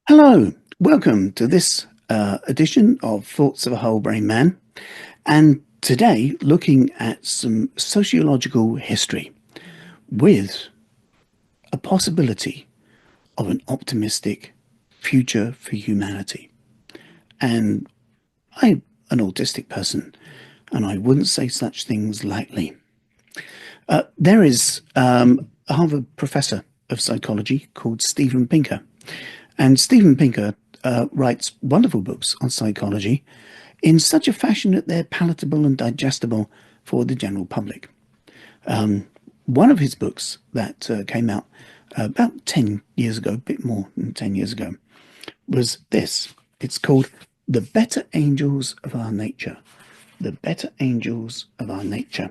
Hello, welcome to this edition of Thoughts of a Whole Brain Man. And today, looking at some sociological history with a possibility of an optimistic future for humanity. And I'm an autistic person, and I wouldn't say such things lightly. There is a Harvard professor of psychology called Steven Pinker. And Steven Pinker writes wonderful books on psychology in such a fashion that they're palatable and digestible for the general public. One of his books that came out about 10 years ago, a bit more than 10 years ago, was this. It's called The Better Angels of Our Nature. The Better Angels of Our Nature.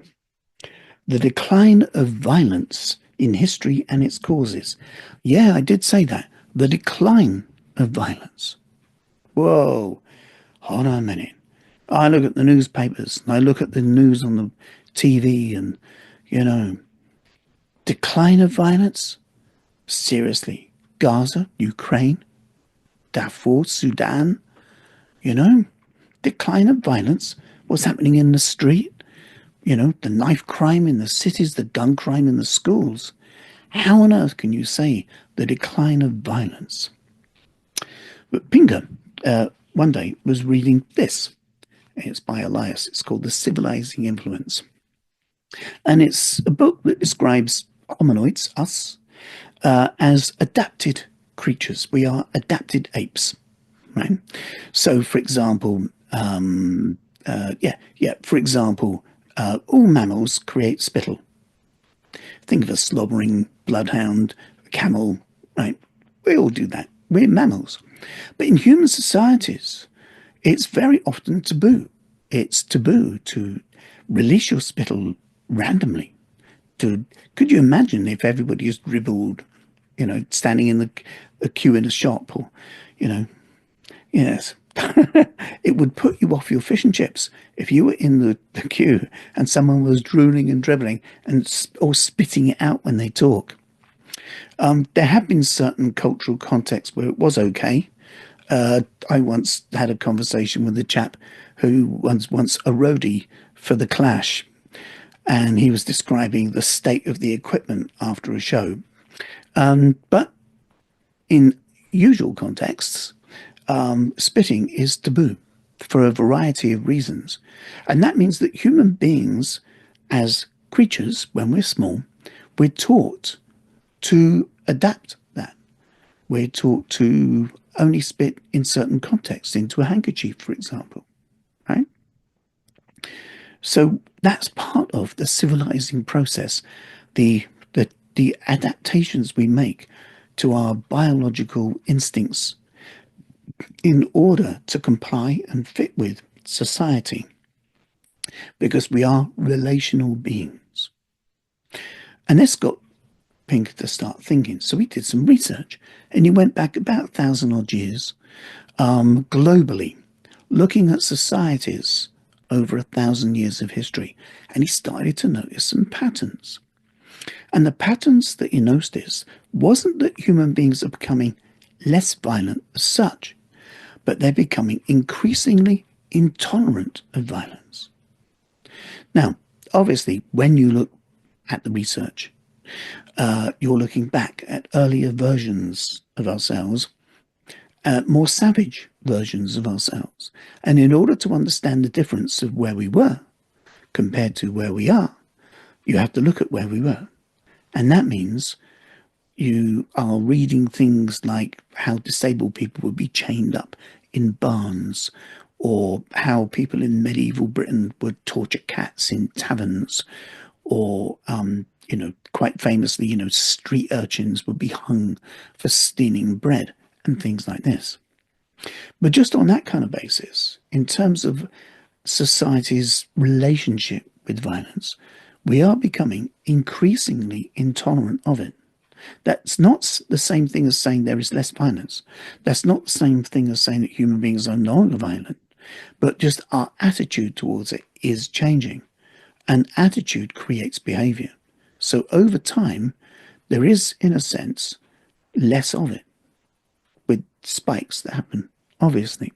The Decline of Violence in History and Its Causes. Yeah, I did say that. The decline of violence. Whoa, hold on a minute. I look at the newspapers and I look at the news on the TV and, decline of violence? Seriously, Gaza, Ukraine, Darfur, Sudan, decline of violence? What's happening in the street? The knife crime in the cities, the gun crime in the schools. How on earth can you say the decline of violence? But Pinker, one day, was reading this. It's by Elias. It's called The Civilizing Influence. And it's a book that describes hominoids, us, as adapted creatures. We are adapted apes, right? So, for example, all mammals create spittle. Think of a slobbering bloodhound, a camel, right? We all do that. We're mammals. But in human societies, it's very often taboo. It's taboo to release your spittle randomly. Could you imagine if everybody just dribbled, standing in a queue in a shop or, yes. It would put you off your fish and chips if you were in the queue and someone was drooling and dribbling or spitting it out when they talk. There have been certain cultural contexts where it was okay. I once had a conversation with a chap who was once a roadie for The Clash, and he was describing the state of the equipment after a show. But in usual contexts, spitting is taboo for a variety of reasons. And that means that human beings, as creatures, when we're small, we're taught to adapt that. We're taught to only spit in certain contexts, into a handkerchief, for example, right? So that's part of the civilizing process, the adaptations we make to our biological instincts in order to comply and fit with society, because we are relational beings. And this got Pinker to start thinking. So he did some research, and he went back about 1,000 odd years, globally, looking at societies over 1,000 years of history, and he started to notice some patterns. And the patterns that he noticed wasn't that human beings are becoming less violent as such, but they're becoming increasingly intolerant of violence. Now, obviously, when you look at the research, you're looking back at earlier versions of ourselves, more savage versions of ourselves. And in order to understand the difference of where we were compared to where we are, you have to look at where we were. And that means you are reading things like how disabled people would be chained up in barns, or how people in medieval Britain would torture cats in taverns, or, quite famously, street urchins would be hung for stealing bread and things like this. But just on that kind of basis, in terms of society's relationship with violence, we are becoming increasingly intolerant of it. That's not the same thing as saying there is less violence. That's not the same thing as saying that human beings are no longer violent, but just our attitude towards it is changing. And attitude creates behavior. So over time, there is, in a sense, less of it, with spikes that happen, obviously.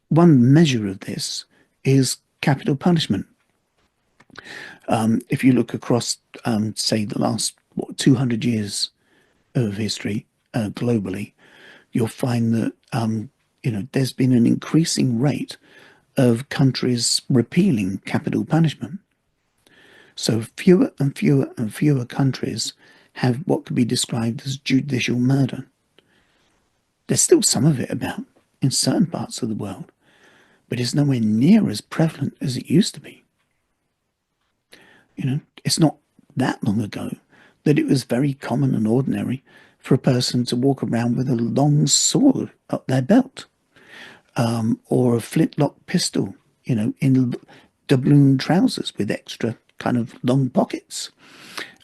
One measure of this is capital punishment. If you look across, say, the last 200 years of history globally, you'll find that there's been an increasing rate of countries repealing capital punishment. So fewer and fewer and fewer countries have what could be described as judicial murder. There's still some of it about in certain parts of the world, but it's nowhere near as prevalent as it used to be. It's not that long ago that it was very common and ordinary for a person to walk around with a long sword up their belt, or a flintlock pistol, in doubloon trousers with extra kind of long pockets.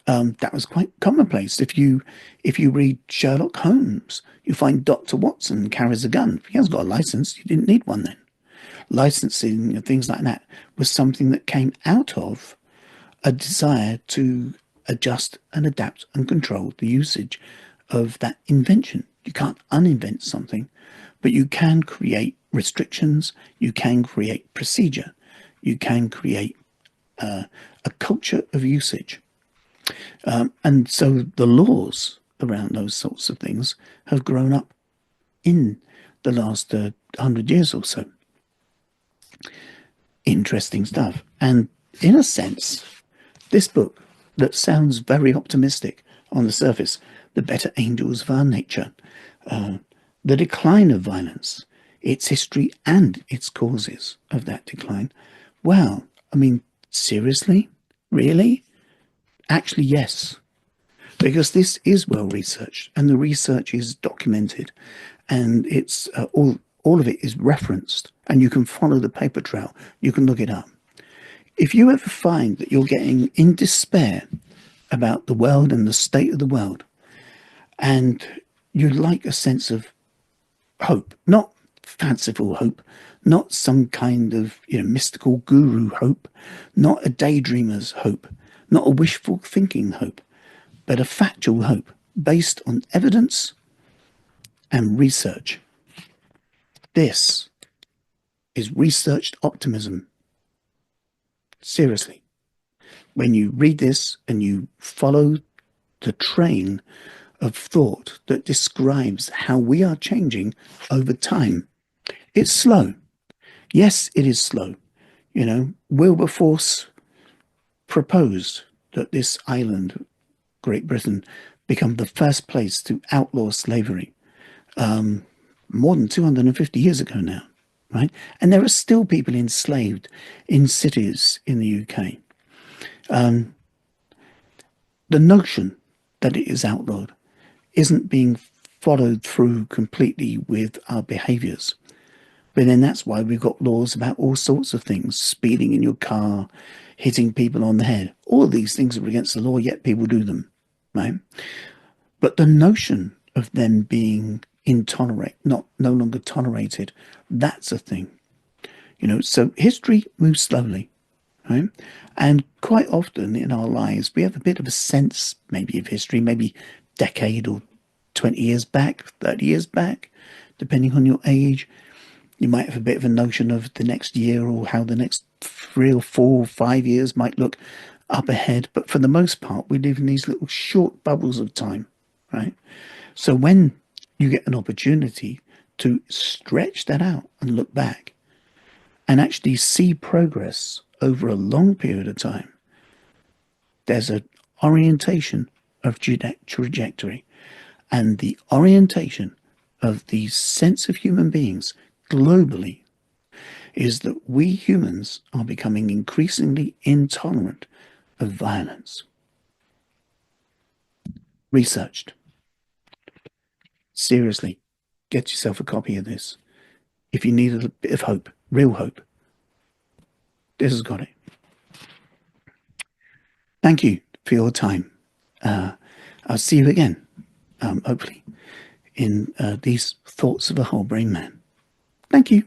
That was quite commonplace. If you read Sherlock Holmes, you find Dr. Watson carries a gun. If he hasn't got a license, you didn't need one then. Licensing and things like that was something that came out of a desire to adjust and adapt and control the usage of that invention. You can't uninvent something, but you can create restrictions, you can create procedure, you can create a culture of usage. And so the laws around those sorts of things have grown up in the last 100 years or so. Interesting stuff. And in a sense, this book that sounds very optimistic on the surface, The Better Angels of Our Nature, the decline of violence, its history and its causes of that decline. Well, I mean, seriously? Really? Actually, yes. Because this is well researched and the research is documented, and it's all of it is referenced, and you can follow the paper trail. You can look it up. If you ever find that you're getting in despair about the world and the state of the world, and you like a sense of hope, not fanciful hope, not some kind of mystical guru hope, not a daydreamer's hope, not a wishful thinking hope, but a factual hope based on evidence and research. This is researched optimism. Seriously. When you read this and you follow the train of thought that describes how we are changing over time, it's slow. Yes, it is slow. Wilberforce proposed that this island, Great Britain, become the first place to outlaw slavery more than 250 years ago now, right? And there are still people enslaved in cities in the UK. The notion that it is outlawed isn't being followed through completely with our behaviours. But then that's why we've got laws about all sorts of things: speeding in your car, hitting people on the head. All of these things are against the law, yet people do them, right? But the notion of them being no longer tolerated, that's a thing. So history moves slowly, right? And quite often in our lives, we have a bit of a sense maybe of history, maybe decade or 20 years back, 30 years back, depending on your age. You might have a bit of a notion of the next year or how the next 3 or 4 or 5 years might look up ahead. But for the most part, we live in these little short bubbles of time, right? So when you get an opportunity to stretch that out and look back and actually see progress over a long period of time, there's an orientation of trajectory, and the orientation of the sense of human beings globally is that we humans are becoming increasingly intolerant of violence. Researched. Seriously, get yourself a copy of this. If you need a bit of hope, real hope, this has got it. Thank you for your time. I'll see you again, hopefully, in these thoughts of a whole brain man. Thank you.